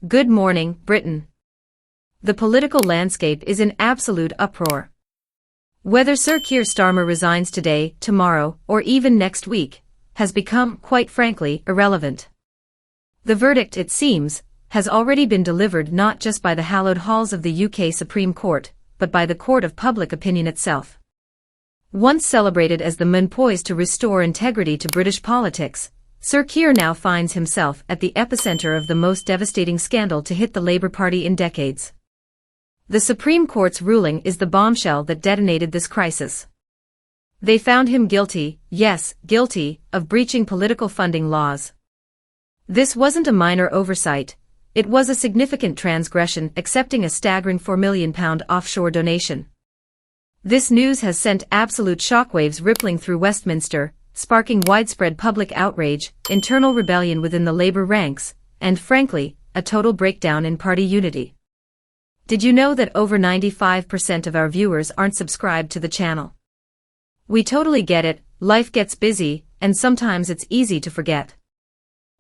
Good morning, Britain. The political landscape is in absolute uproar. Whether Sir Keir Starmer resigns today, tomorrow, or even next week, has become, quite frankly, irrelevant. The verdict, it seems, has already been delivered not just by the hallowed halls of the UK Supreme Court, but by the court of public opinion itself. Once celebrated as the man poised to restore integrity to British politics, Sir Keir now finds himself at the epicenter of the most devastating scandal to hit the Labour Party in decades. The Supreme Court's ruling is the bombshell that detonated this crisis. They found him guilty, yes, guilty, of breaching political funding laws. This wasn't a minor oversight, it was a significant transgression, accepting a staggering £4 million offshore donation. This news has sent absolute shockwaves rippling through Westminster, sparking widespread public outrage, internal rebellion within the Labour ranks, and frankly, a total breakdown in party unity. Did you know that over 95% of our viewers aren't subscribed to the channel? We totally get it, life gets busy, and sometimes it's easy to forget.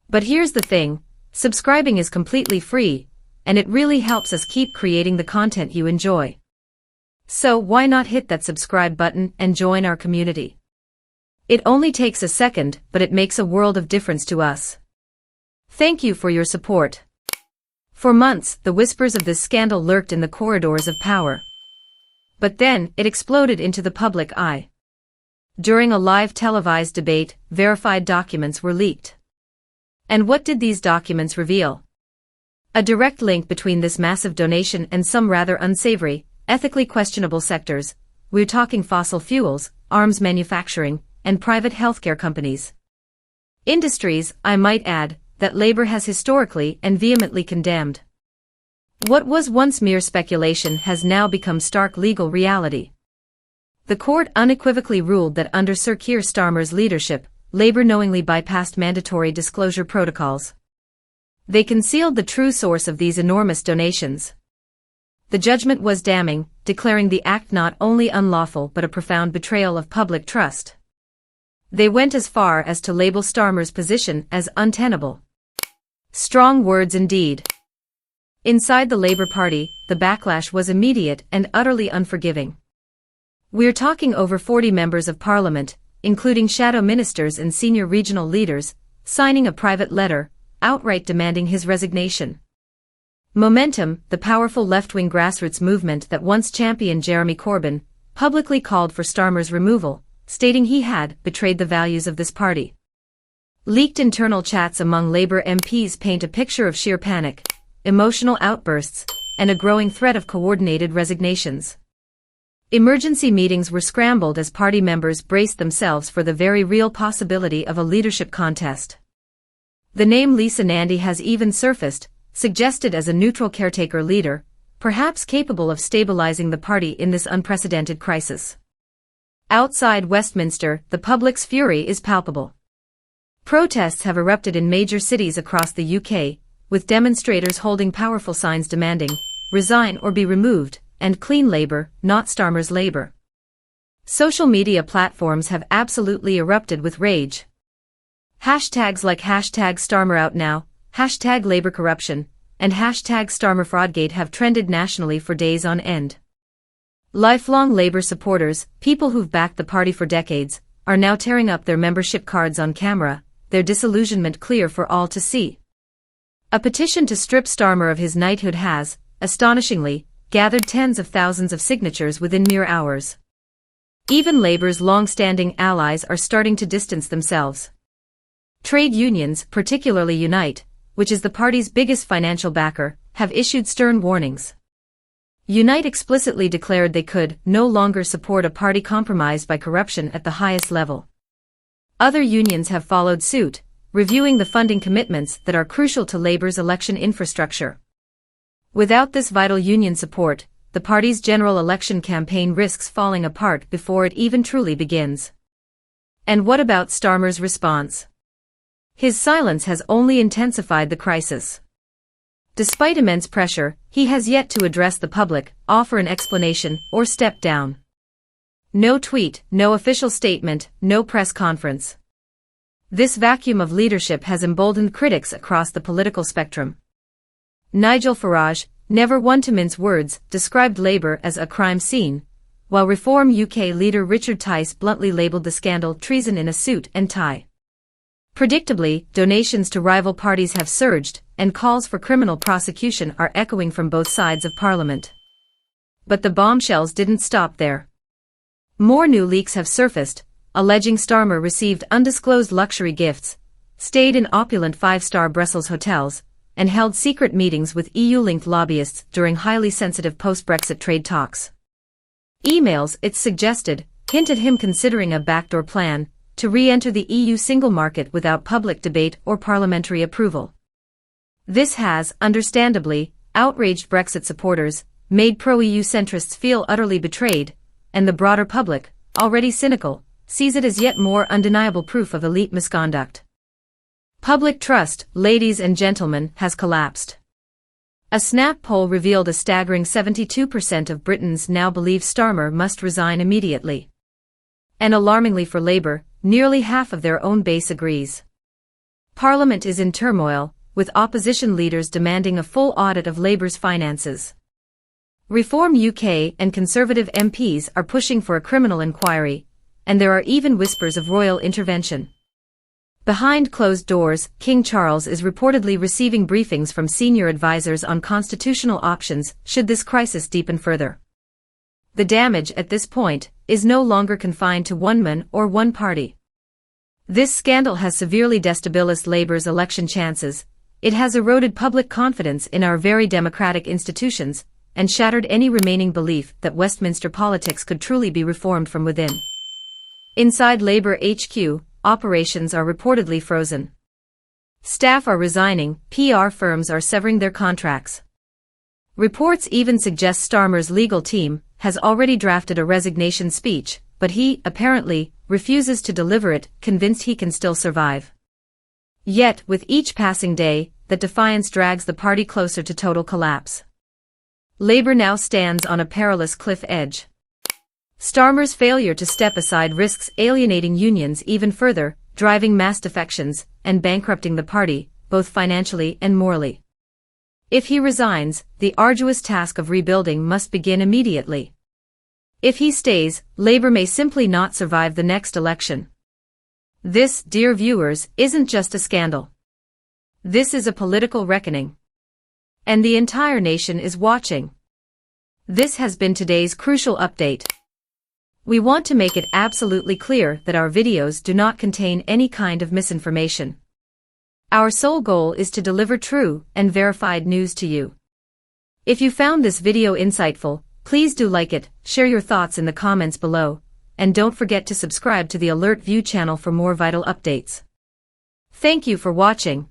But here's the thing, subscribing is completely free, and it really helps us keep creating the content you enjoy. So why not hit that subscribe button and join our community? It only takes a second, but it makes a world of difference to us. Thank you for your support. For months, the whispers of this scandal lurked in the corridors of power. But then, it exploded into the public eye. During a live televised debate, verified documents were leaked. And what did these documents reveal? A direct link between this massive donation and some rather unsavory, ethically questionable sectors. We're talking fossil fuels, arms manufacturing, and private healthcare companies. Industries, I might add, that Labour has historically and vehemently condemned. What was once mere speculation has now become stark legal reality. The court unequivocally ruled that under Sir Keir Starmer's leadership, Labour knowingly bypassed mandatory disclosure protocols. They concealed the true source of these enormous donations. The judgment was damning, declaring the act not only unlawful but a profound betrayal of public trust. They went as far as to label Starmer's position as untenable. Strong words indeed. Inside the Labour Party, the backlash was immediate and utterly unforgiving. We're talking over 40 members of Parliament, including shadow ministers and senior regional leaders, signing a private letter, outright demanding his resignation. Momentum, the powerful left-wing grassroots movement that once championed Jeremy Corbyn, publicly called for Starmer's removal, stating he had betrayed the values of this party. Leaked internal chats among Labour MPs paint a picture of sheer panic, emotional outbursts, and a growing threat of coordinated resignations. Emergency meetings were scrambled as party members braced themselves for the very real possibility of a leadership contest. The name Lisa Nandy has even surfaced, suggested as a neutral caretaker leader, perhaps capable of stabilizing the party in this unprecedented crisis. Outside Westminster, the public's fury is palpable. Protests have erupted in major cities across the UK, with demonstrators holding powerful signs demanding, "Resign or be removed," and "Clean Labour, not Starmer's Labour." Social media platforms have absolutely erupted with rage. Hashtags like #StarmerOutNow, #LabourCorruption, and #StarmerFraudgate have trended nationally for days on end. Lifelong Labour supporters, people who've backed the party for decades, are now tearing up their membership cards on camera, their disillusionment clear for all to see. A petition to strip Starmer of his knighthood has, astonishingly, gathered tens of thousands of signatures within mere hours. Even Labour's long-standing allies are starting to distance themselves. Trade unions, particularly Unite, which is the party's biggest financial backer, have issued stern warnings. Unite explicitly declared they could no longer support a party compromised by corruption at the highest level. Other unions have followed suit, reviewing the funding commitments that are crucial to Labour's election infrastructure. Without this vital union support, the party's general election campaign risks falling apart before it even truly begins. And what about Starmer's response? His silence has only intensified the crisis. Despite immense pressure, he has yet to address the public, offer an explanation, or step down. No tweet, no official statement, no press conference. This vacuum of leadership has emboldened critics across the political spectrum. Nigel Farage, never one to mince words, described Labour as a crime scene, while Reform UK leader Richard Tice bluntly labelled the scandal treason in a suit and tie. Predictably, donations to rival parties have surged, and calls for criminal prosecution are echoing from both sides of Parliament. But the bombshells didn't stop there. More new leaks have surfaced, alleging Starmer received undisclosed luxury gifts, stayed in opulent five-star Brussels hotels, and held secret meetings with EU-linked lobbyists during highly sensitive post-Brexit trade talks. Emails, it's suggested, hinted him considering a backdoor plan to re-enter the EU single market without public debate or parliamentary approval. This has, understandably, outraged Brexit supporters, made pro-EU centrists feel utterly betrayed, and the broader public, already cynical, sees it as yet more undeniable proof of elite misconduct. Public trust, ladies and gentlemen, has collapsed. A Snap poll revealed a staggering 72% of Britons now believe Starmer must resign immediately. And alarmingly for Labour, nearly half of their own base agrees. Parliament is in turmoil, with opposition leaders demanding a full audit of Labour's finances. Reform UK and Conservative MPs are pushing for a criminal inquiry, and there are even whispers of royal intervention. Behind closed doors, King Charles is reportedly receiving briefings from senior advisors on constitutional options should this crisis deepen further. The damage at this point is no longer confined to one man or one party. This scandal has severely destabilized Labour's election chances, it has eroded public confidence in our very democratic institutions, and shattered any remaining belief that Westminster politics could truly be reformed from within. Inside Labour HQ, operations are reportedly frozen. Staff are resigning, PR firms are severing their contracts. Reports even suggest Starmer's legal team has already drafted a resignation speech, but he, apparently, refuses to deliver it, convinced he can still survive. Yet, with each passing day, that defiance drags the party closer to total collapse. Labour now stands on a perilous cliff edge. Starmer's failure to step aside risks alienating unions even further, driving mass defections, and bankrupting the party, both financially and morally. If he resigns, the arduous task of rebuilding must begin immediately. If he stays, Labour may simply not survive the next election. This, dear viewers, isn't just a scandal. This is a political reckoning. And the entire nation is watching. This has been today's crucial update. We want to make it absolutely clear that our videos do not contain any kind of misinformation. Our sole goal is to deliver true and verified news to you. If you found this video insightful, please do like it, share your thoughts in the comments below, and don't forget to subscribe to the Alert View channel for more vital updates. Thank you for watching.